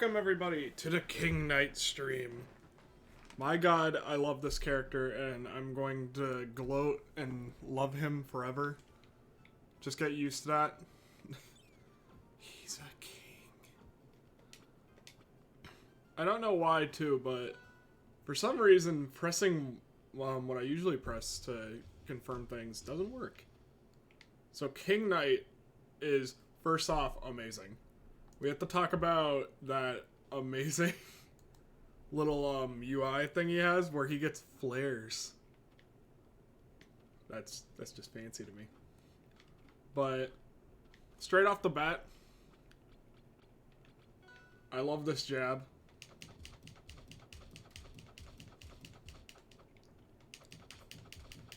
Welcome everybody to the King Knight stream. My god, I love this character and I'm going to gloat and love him forever. Just get used to that. He's a king. I don't know why too, but for some reason pressing what I usually press to confirm things doesn't work. So King Knight is, first off, amazing. We have to talk about that amazing little UI thing he has where he gets flares. That's just fancy to me. But straight off the bat, I love this jab.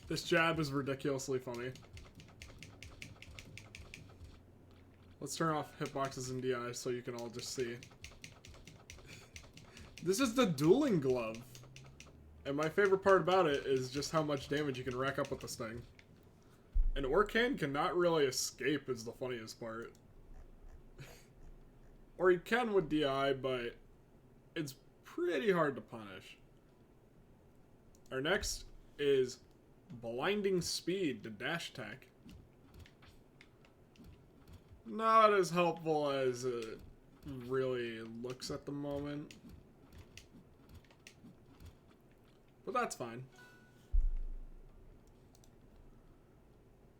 This jab is ridiculously funny. Let's turn off hitboxes and DI so you can all just see. This is the dueling glove. And my favorite part about it is just how much damage you can rack up with this thing. And Orkan cannot really escape is the funniest part. Or he can with DI, but it's pretty hard to punish. Our next is Blinding Speed to dash attack. Not as helpful as it really looks at the moment. But that's fine.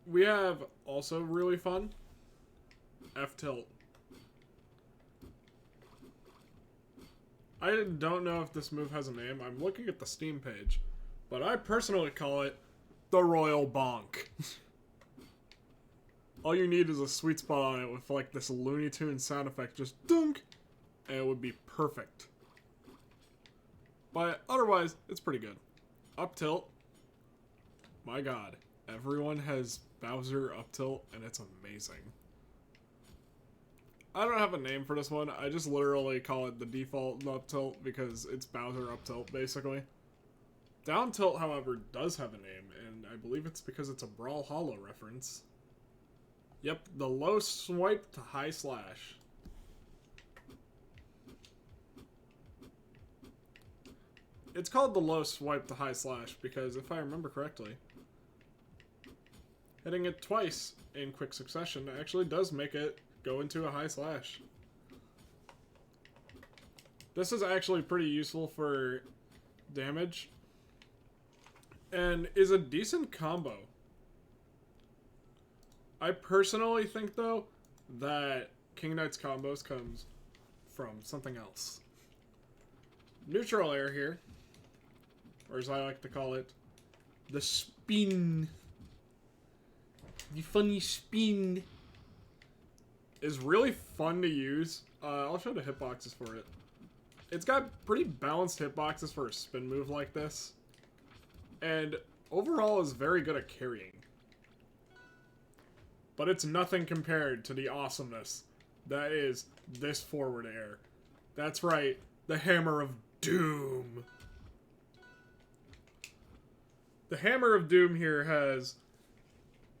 We have also really fun F-tilt. I don't know if this move has a name. I'm looking at the Steam page. But I personally call it the Royal Bonk. All you need is a sweet spot on it with like this Looney Tunes sound effect, just dunk, and it would be perfect. But otherwise, it's pretty good. Up tilt, my god, everyone has Bowser up tilt, and it's amazing. I don't have a name for this one, I just literally call it the default up tilt because it's Bowser up tilt, basically. Down tilt, however, does have a name, and I believe it's because it's a Brawlhalla reference. Yep, the low swipe to high slash. It's called the low swipe to high slash because if I remember correctly, hitting it twice in quick succession actually does make it go into a high slash. This is actually pretty useful for damage and is a decent combo. I personally think, though, that King Knight's combos comes from something else. Neutral air here, or as I like to call it, the spin. The funny spin is really fun to use. I'll show the hitboxes for it. It's got pretty balanced hitboxes for a spin move like this, and overall is very good at carrying. But it's nothing compared to the awesomeness that is this forward air. That's right, the Hammer of Doom. The Hammer of Doom here has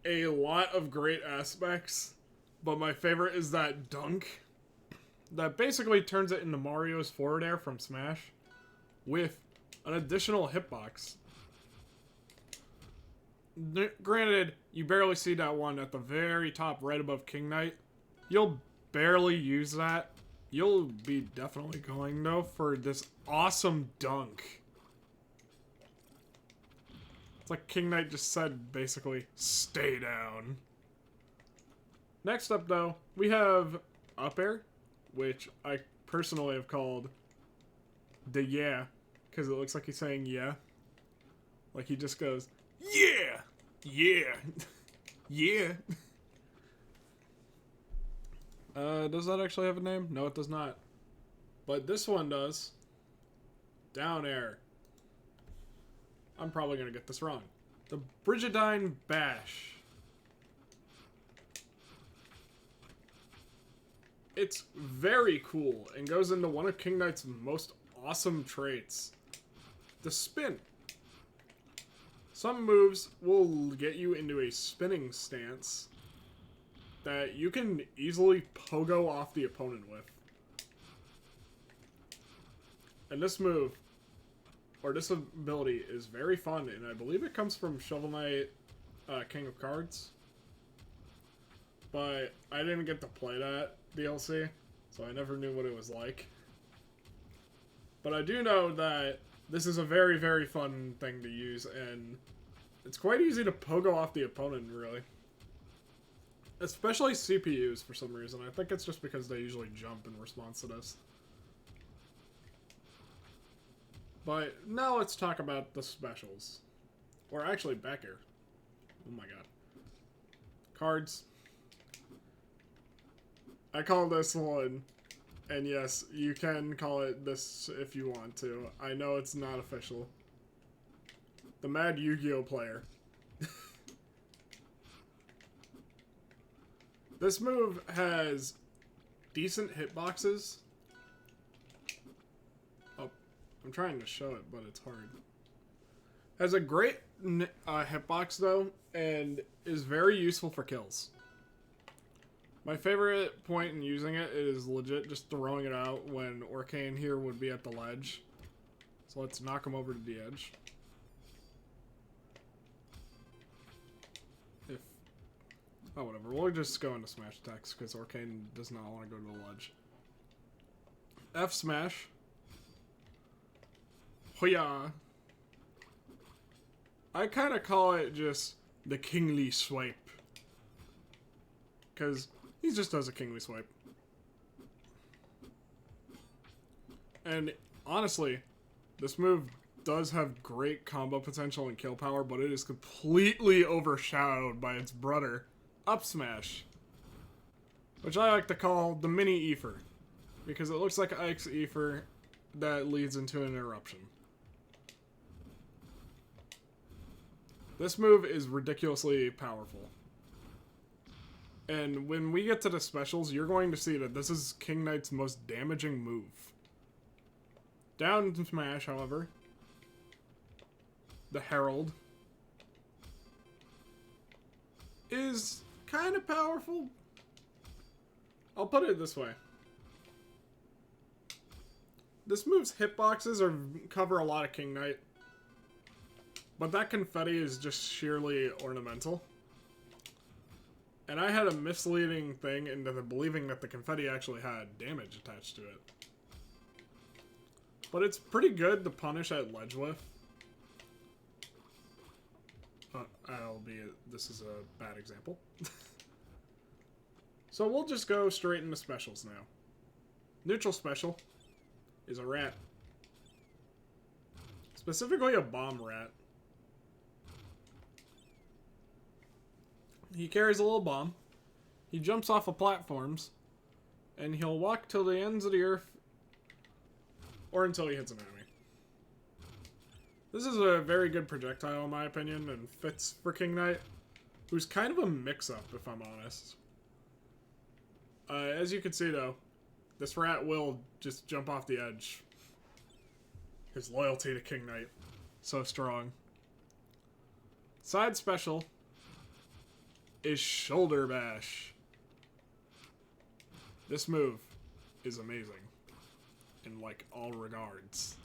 a lot of great aspects, but my favorite is that dunk that basically turns it into Mario's forward air from Smash with an additional hitbox. Granted, you barely see that one at the very top right above King Knight. You'll barely use that. You'll be definitely going, though, for this awesome dunk. It's like King Knight just said, basically, stay down. Next up, though, we have up air, which I personally have called the yeah, because it looks like he's saying yeah. Like he just goes, yeah! Yeah! Yeah! Does that actually have a name? No, it does not. But this one does. Down air. I'm probably gonna get this wrong. The Brigidine Bash. It's very cool and goes into one of King Knight's most awesome traits. The spin. Some moves will get you into a spinning stance that you can easily pogo off the opponent with. And this move, or this ability, is very fun, and I believe it comes from Shovel Knight King of Cards. But I didn't get to play that DLC, so I never knew what it was like. But I do know that this is a very, very fun thing to use, and it's quite easy to pogo off the opponent, really. Especially CPUs, for some reason. I think it's just because they usually jump in response to this. But now let's talk about the specials. Or actually, back here. Oh my god. Cards. I call this one, and yes, you can call it this if you want to. I know it's not official. The Mad Yu-Gi-Oh! Player. This move has decent hitboxes. Oh, I'm trying to show it, but it's hard. Has a great hitbox, though, and is very useful for kills. My favorite point in using it is legit just throwing it out when Orcane here would be at the ledge. So let's knock him over to the edge. Oh, whatever. We'll just go into smash attacks because Orcane does not want to go to the ledge. F smash. Hoya. I kind of call it just the kingly swipe. Because he just does a kingly swipe. And honestly, this move does have great combo potential and kill power, but it is completely overshadowed by its brother, Up Smash. Which I like to call the mini Aether. Because it looks like Ike's Aether that leads into an interruption. This move is ridiculously powerful. And when we get to the specials, you're going to see that this is King Knight's most damaging move. Down smash, however, the Herald is kind of powerful. I'll put it this way. This move's hitboxes cover a lot of King Knight, but that confetti is just sheerly ornamental. And I had a misleading thing into believing that the confetti actually had damage attached to it. But it's pretty good to punish at ledge with. Albeit, this is a bad example. So we'll just go straight into specials now. Neutral special is a rat. Specifically a bomb rat. He carries a little bomb. He jumps off of platforms. And he'll walk till the ends of the earth. Or until he hits an enemy. This is a very good projectile in my opinion. And fits for King Knight. Who's kind of a mix-up if I'm honest. As you can see though. This rat will just jump off the edge. His loyalty to King Knight. So strong. Side special is Shoulder Bash. This move is amazing in like all regards.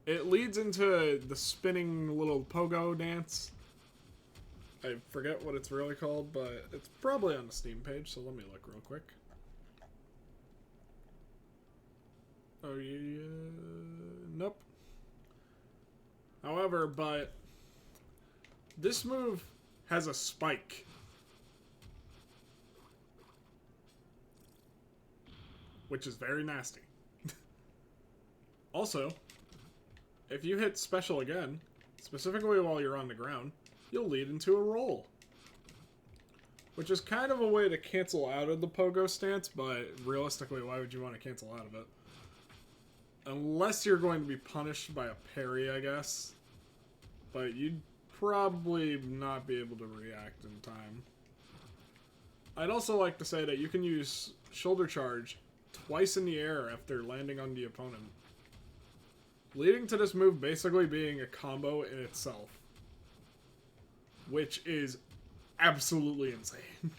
It leads into the spinning little pogo dance. I forget what it's really called, but it's probably on the Steam page, so let me look real quick. Oh yeah, nope. However, but this move has a spike. Which is very nasty. Also, if you hit special again, specifically while you're on the ground, you'll lead into a roll. Which is kind of a way to cancel out of the pogo stance, but realistically, why would you want to cancel out of it? Unless you're going to be punished by a parry, I guess. But you'd probably not be able to react in time. I'd also like to say that you can use shoulder charge twice in the air after landing on the opponent. Leading to this move basically being a combo in itself. Which is absolutely insane.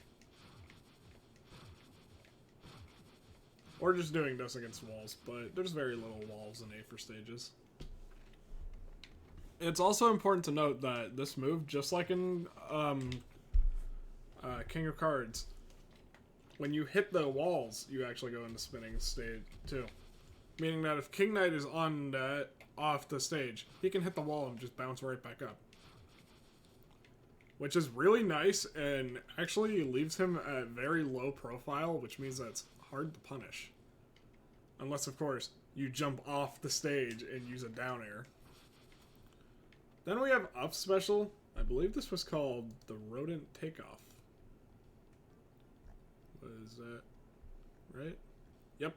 Or just doing this against walls, but there's very little walls in Aether stages. It's also important to note that this move, just like in King of Cards, when you hit the walls, you actually go into spinning state too. Meaning that if King Knight is on that off the stage, he can hit the wall and just bounce right back up. Which is really nice and actually leaves him at very low profile, which means that's hard to punish. Unless, of course, you jump off the stage and use a down air. Then we have up special. I believe this was called the Rodent Takeoff. What is that? Right? Yep.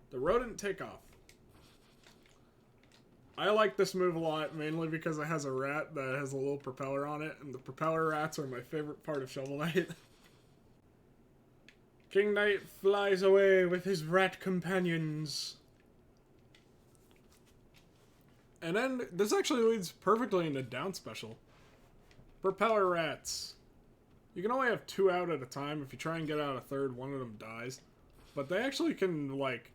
The Rodent Takeoff. I like this move a lot, mainly because it has a rat that has a little propeller on it, and the propeller rats are my favorite part of Shovel Knight. King Knight flies away with his rat companions. And then, this actually leads perfectly into down special. Propeller rats. You can only have 2 out at a time. If you try and get out a third, one of them dies. But they actually can, like,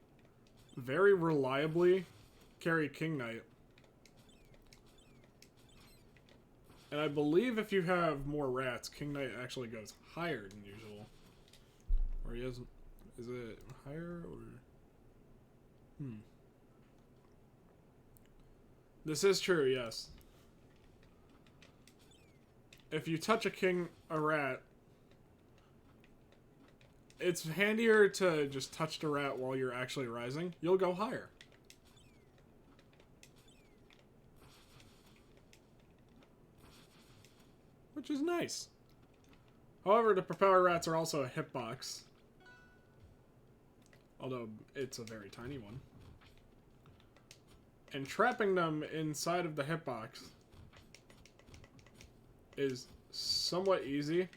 very reliably carry King Knight. And I believe if you have more rats, King Knight actually goes higher than usual. Or he has... Is it higher or... This is true, yes. If you touch a rat, it's handier to just touch the rat while you're actually rising. You'll go higher. Which is nice. However, the propeller rats are also a hitbox. Although, it's a very tiny one. And trapping them inside of the hitbox is somewhat easy.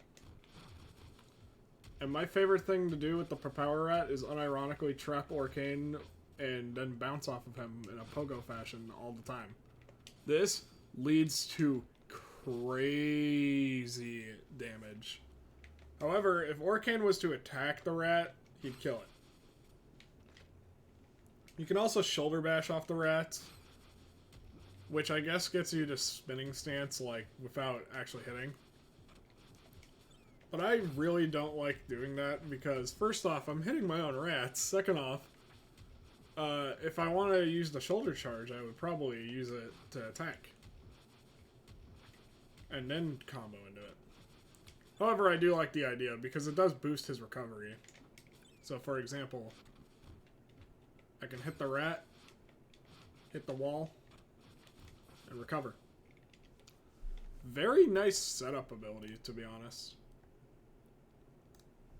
And my favorite thing to do with the propeller rat is unironically trap Orcane and then bounce off of him in a pogo fashion all the time. This leads to crazy damage. However, if Orcane was to attack the rat, he'd kill it. You can also shoulder bash off the rats, which I guess gets you to spinning stance, like, without actually hitting. But I really don't like doing that because, first off, I'm hitting my own rats. Second off, if I want to use the shoulder charge, I would probably use it to attack. And then combo into it. However, I do like the idea because it does boost his recovery. So, for example, I can hit the rat, hit the wall, and recover. Very nice setup ability, to be honest.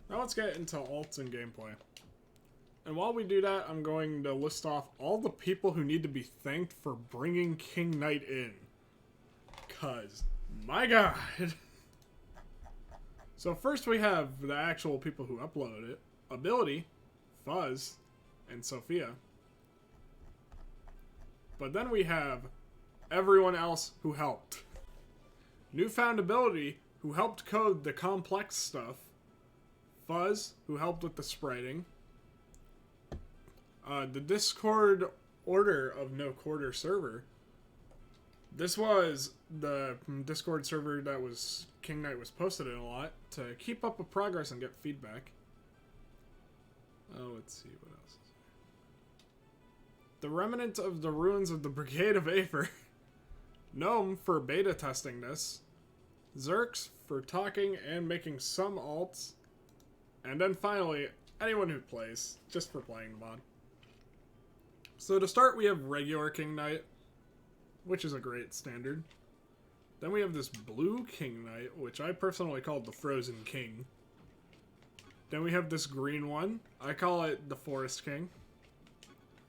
Now let's get into alts and gameplay. And while we do that, I'm going to list off all the people who need to be thanked for bringing King Knight in. 'Cause, my god! So first we have the actual people who uploaded it. Ability, Fuzz, and Sophia. But then we have everyone else who helped. Newfound Ability, who helped code the complex stuff. Fuzz, who helped with the spriting. The Discord Order of No Quarter server. This was the Discord server that was King Knight was posted in a lot to keep up with progress and get feedback. Oh, let's see what else. The Remnant of the Ruins of the Brigade of Aether. Gnome for beta testing this. Zerx for talking and making some alts. And then finally, anyone who plays, just for playing the mod. So to start, we have regular King Knight, which is a great standard. Then we have this blue King Knight, which I personally called the Frozen King. Then we have this green one. I call it the Forest King.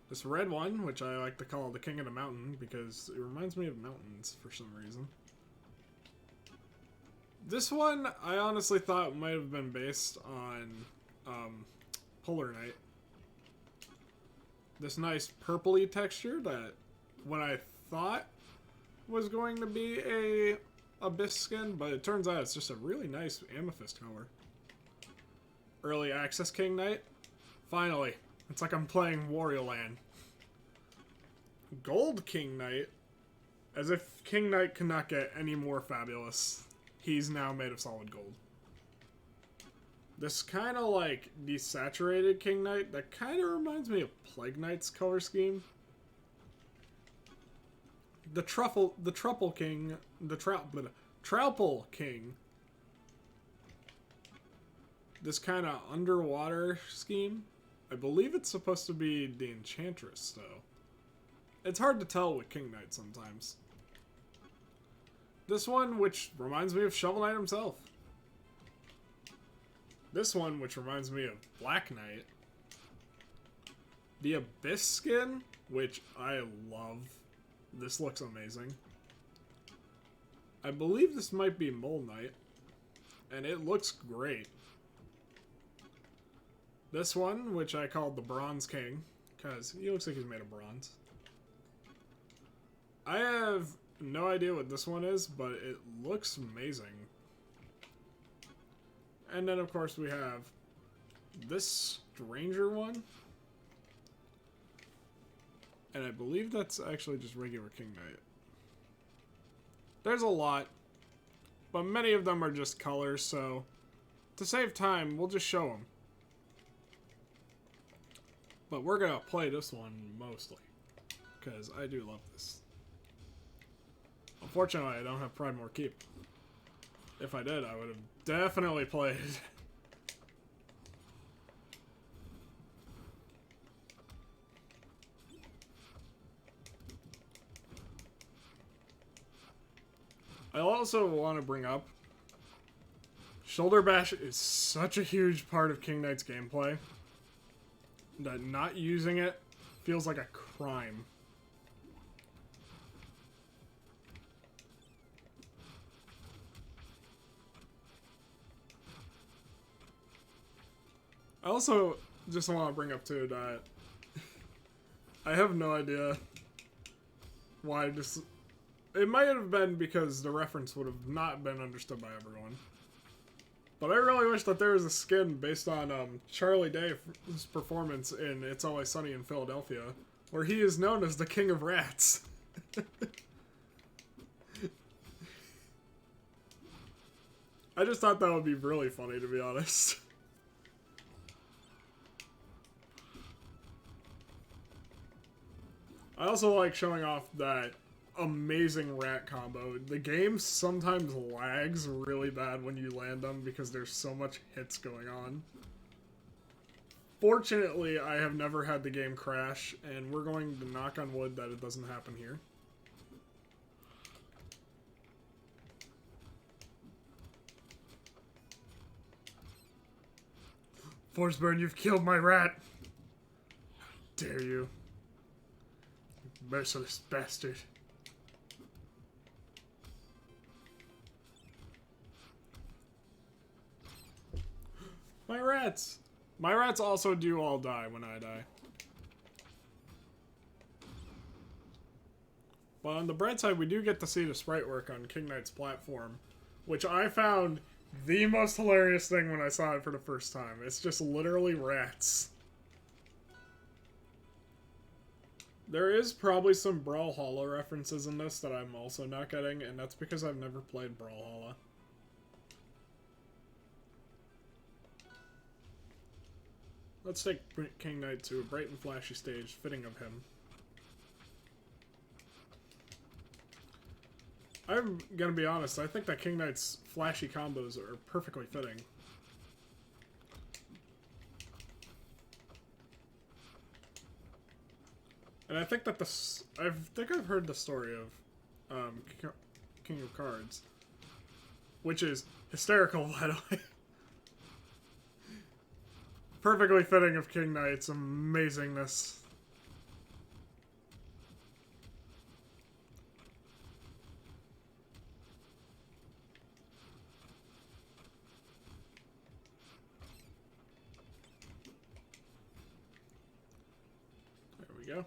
This red one, which I like to call the King of the Mountain, because it reminds me of mountains for some reason. This one, I honestly thought might have been based on Polar Knight. This nice purpley texture that when I thought was going to be a Abyss skin, but it turns out it's just a really nice amethyst color. Early access King Knight. Finally, It's like I'm playing Wario Land. Gold King Knight. As if King Knight cannot get any more fabulous. He's now made of solid gold. This kind of like desaturated King Knight, that kind of reminds me of Plague Knight's color scheme. The Truffle King, Trowple King. This kind of underwater scheme. I believe it's supposed to be the Enchantress, though. It's hard to tell with King Knight sometimes. This one, which reminds me of Shovel Knight himself. This one, which reminds me of Black Knight. The Abyss skin, which I love. This looks amazing. I believe this might be Mole Knight. And it looks great. This one, which I called the Bronze King, because he looks like he's made of bronze. I have no idea what this one is, but it looks amazing. And then, of course, we have this Stranger one. And I believe that's actually just regular King Knight. There's a lot, but many of them are just colors, so to save time, we'll just show them. But we're going to play this one mostly, because I do love this. Unfortunately, I don't have Pridemore Keep. If I did, I would have definitely played. I also want to bring up, Shoulder Bash is such a huge part of King Knight's gameplay that not using it feels like a crime. I also just want to bring up too that I have no idea why this... It might have been because the reference would have not been understood by everyone. But I really wish that there was a skin based on Charlie Day's performance in It's Always Sunny in Philadelphia, where he is known as the King of Rats. I just thought that would be really funny, to be honest. I also like showing off that amazing rat combo. The game sometimes lags really bad when you land them because there's so much hits going on. Fortunately, I have never had the game crash, and we're going to knock on wood that it doesn't happen here. Forsburn, you've killed my rat! How dare you? Merciless bastard. My rats! My rats also do all die when I die. But on the bright side, we do get to see the sprite work on King Knight's platform, which I found the most hilarious thing when I saw it for the first time. It's just literally rats. There is probably some Brawlhalla references in this that I'm also not getting, and that's because I've never played Brawlhalla. Let's take King Knight to a bright and flashy stage, fitting of him. I'm gonna be honest, I think that King Knight's flashy combos are perfectly fitting. And I think that I think I've heard the story of King of Cards, which is hysterical, by the way. Perfectly fitting of King Knight's amazingness. There we go.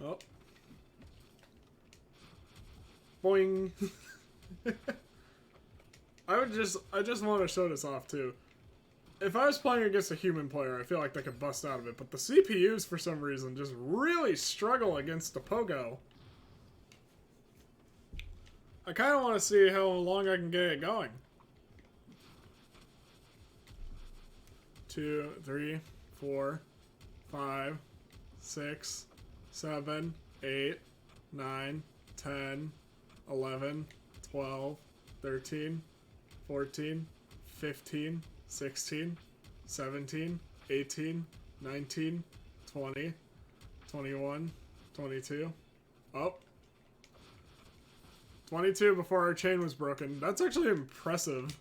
Oh. Boing. I just want to show this off too. If I was playing against a human player, I feel like they could bust out of it, but the CPUs for some reason just really struggle against the Pogo. I kind of want to see how long I can get it going. 2, 3, 4, 5, 6, 7, 8, 9, 10, 11, 12, 13, 14, 15, 16, 17, 18, 19, 20, 21, 22. Oh. 22 before our chain was broken. That's actually impressive.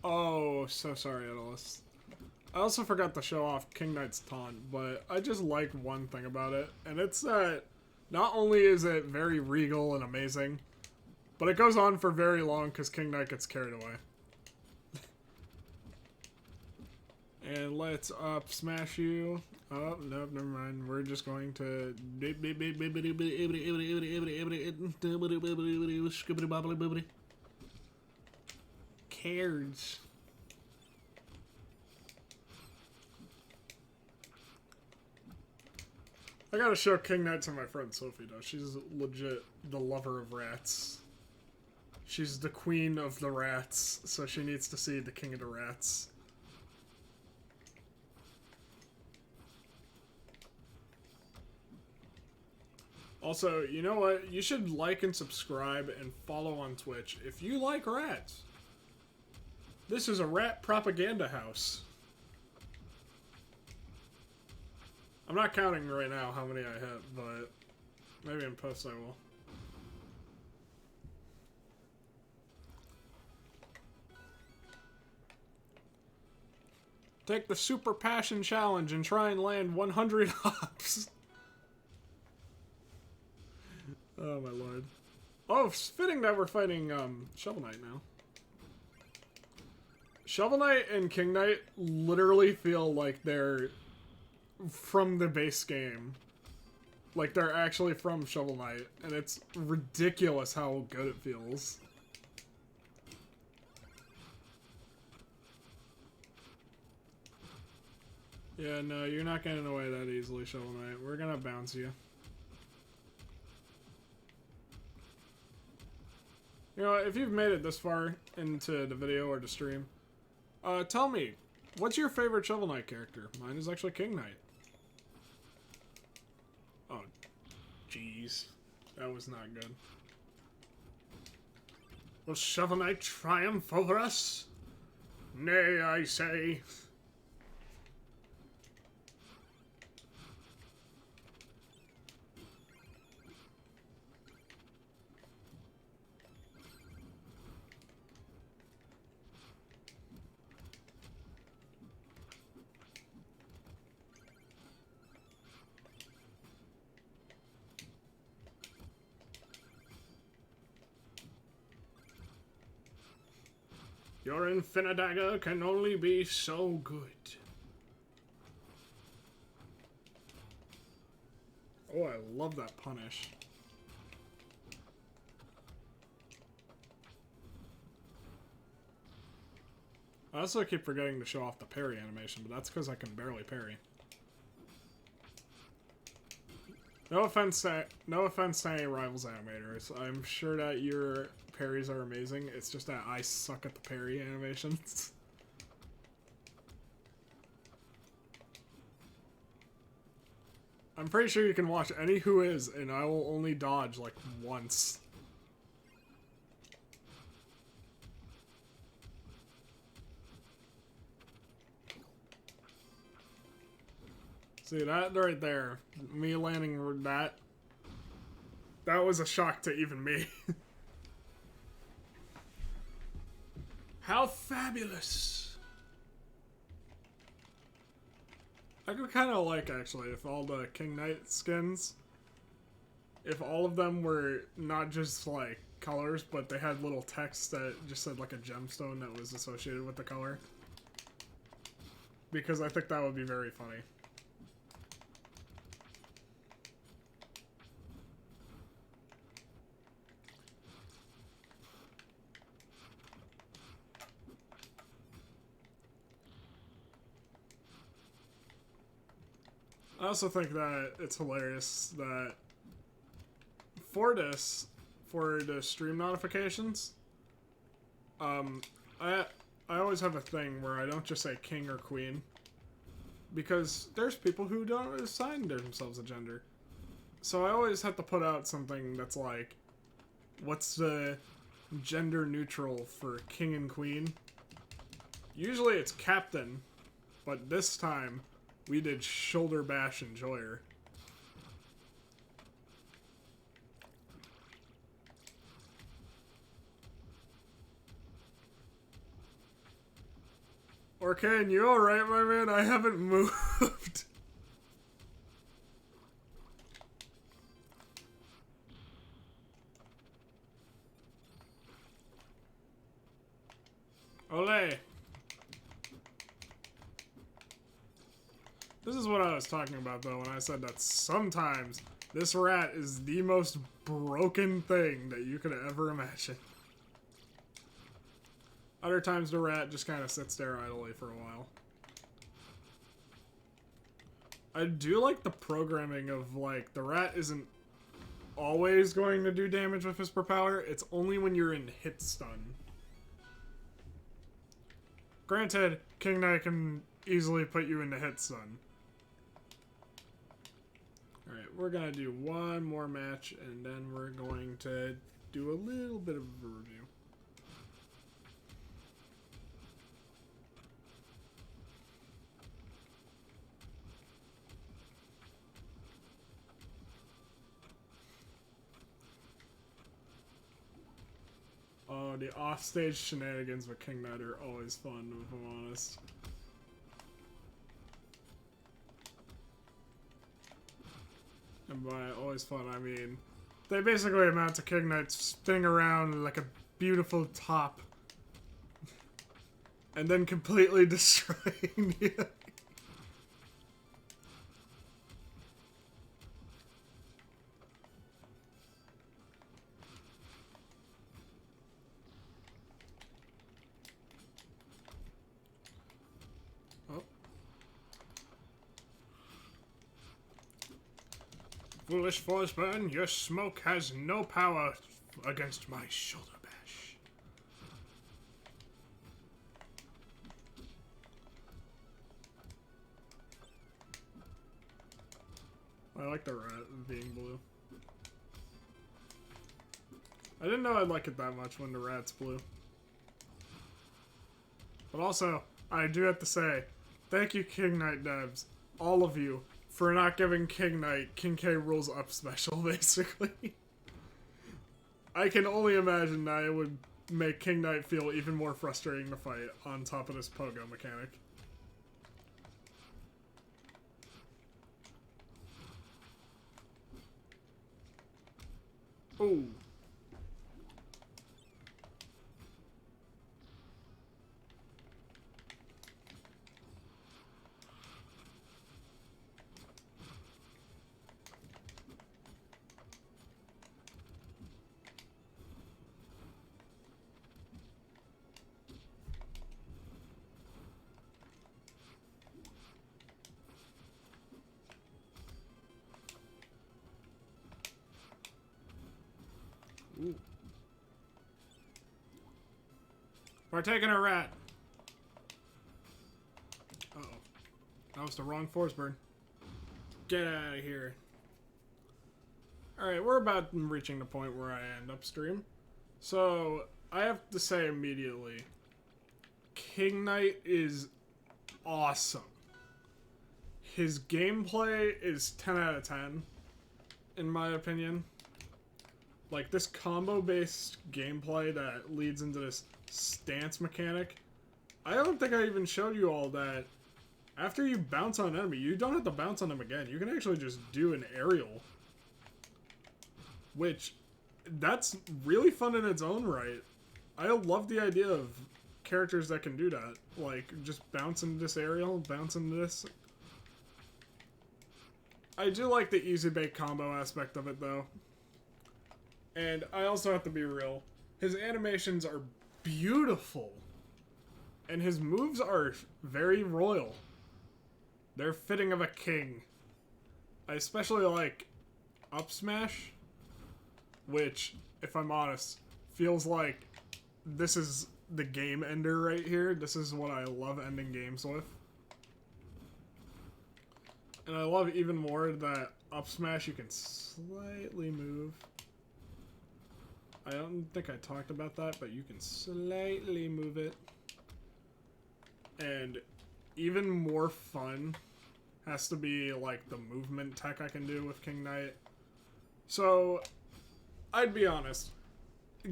Oh, so sorry, Edalis. I also forgot to show off King Knight's taunt, but I just like one thing about it, and it's that not only is it very regal and amazing, but it goes on for very long because King Knight gets carried away. And let's up smash you. Oh, nope, never mind. We're just going to... Cares. I gotta show King Knight to my friend Sophie, though. She's legit the lover of rats. She's the queen of the rats, so she needs to see the king of the rats. Also, you know what? You should like and subscribe and follow on Twitch if you like rats. This is a rat propaganda house. I'm not counting right now how many I hit, but maybe in post I will. Take the Super Passion Challenge and try and land 100 hops. Oh my lord. Oh, it's fitting that we're fighting Shovel Knight now. Shovel Knight and King Knight literally feel like they're from the base game. Like they're actually from Shovel Knight, and it's ridiculous how good it feels. Yeah, no, you're not getting away that easily, Shovel Knight. We're gonna bounce you. You know, if you've made it this far into the video or the stream, tell me, what's your favorite Shovel Knight character? Mine is actually King Knight. Oh, jeez. That was not good. Will Shovel Knight triumph over us? Nay, I say. Your Infinidagger can only be so good. Oh, I love that punish. I also keep forgetting to show off the parry animation, but that's because I can barely parry. No offense to any Rivals animators. I'm sure that your parries are amazing. It's just that I suck at the parry animations. I'm pretty sure you can watch any Who Is, and I will only dodge like once. See that right there? Me landing that. That was a shock to even me. How fabulous! I could kind of like, actually, if all the King Knight skins, if all of them were not just, like, colors, but they had little text that just said, like, a gemstone that was associated with the color. Because I think that would be very funny. I also think that it's hilarious that for this, for the stream notifications, I always have a thing where I don't just say king or queen, because there's people who don't assign themselves a gender. So I always have to put out something that's like, what's the gender neutral for king and queen? Usually it's captain, but this time we did shoulder bash enjoyer. Orkane, you alright, my man? I haven't moved. Olé. This is what I was talking about, though, when I said that sometimes this rat is the most broken thing that you could ever imagine. Other times the rat just kind of sits there idly for a while. I do like the programming of, like, the rat isn't always going to do damage with his propeller. It's only when you're in hit stun. Granted, King Knight can easily put you into hit stun. Alright, we're gonna do one more match, and then we're going to do a little bit of a review. Oh, the offstage shenanigans with King Knight are always fun, if I'm honest. And by always fun, I mean, they basically amount to King Knight spinning around like a beautiful top. And then completely destroying you. Foolish Forsburn, your smoke has no power against my shoulder bash. I like the rat being blue. I didn't know I'd like it that much when the rat's blue. But also, I do have to say, thank you King Knight devs, all of you, for not giving King Knight King K rules up special, basically. I can only imagine that it would make King Knight feel even more frustrating to fight on top of this pogo mechanic. Ooh. Ooh. We're taking a rat. Uh-oh. That was the wrong Forsburn. Get out of here. Alright, we're about reaching the point where I end up stream. So, I have to say immediately, King Knight is awesome. His gameplay is 10 out of 10, in my opinion. Like, this combo-based gameplay that leads into this stance mechanic, I don't think I even showed you all that. After you bounce on an enemy, you don't have to bounce on them again. You can actually just do an aerial. Which, that's really fun in its own right. I love the idea of characters that can do that. Like, just bounce into this aerial, bounce into this. I do like the easy bake combo aspect of it, though. And I also have to be real. His animations are beautiful. And his moves are very royal. They're fitting of a king. I especially like up smash, which, if I'm honest, feels like this is the game ender right here. This is what I love ending games with. And I love even more that up smash you can slightly move. I don't think I talked about that, but you can slightly move it. And even more fun has to be like the movement tech I can do with King Knight. So, I'd be honest.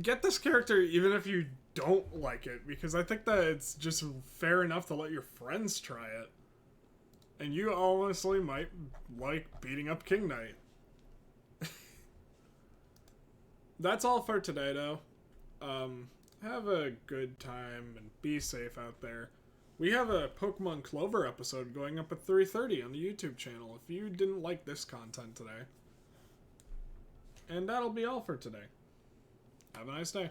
Get this character even if you don't like it, because I think that it's just fair enough to let your friends try it. And you honestly might like beating up King Knight. That's all for today, though. Have a good time and be safe out there. We have a Pokemon Clover episode going up at 3:30 on the YouTube channel if you didn't like this content today. And that'll be all for today. Have a nice day.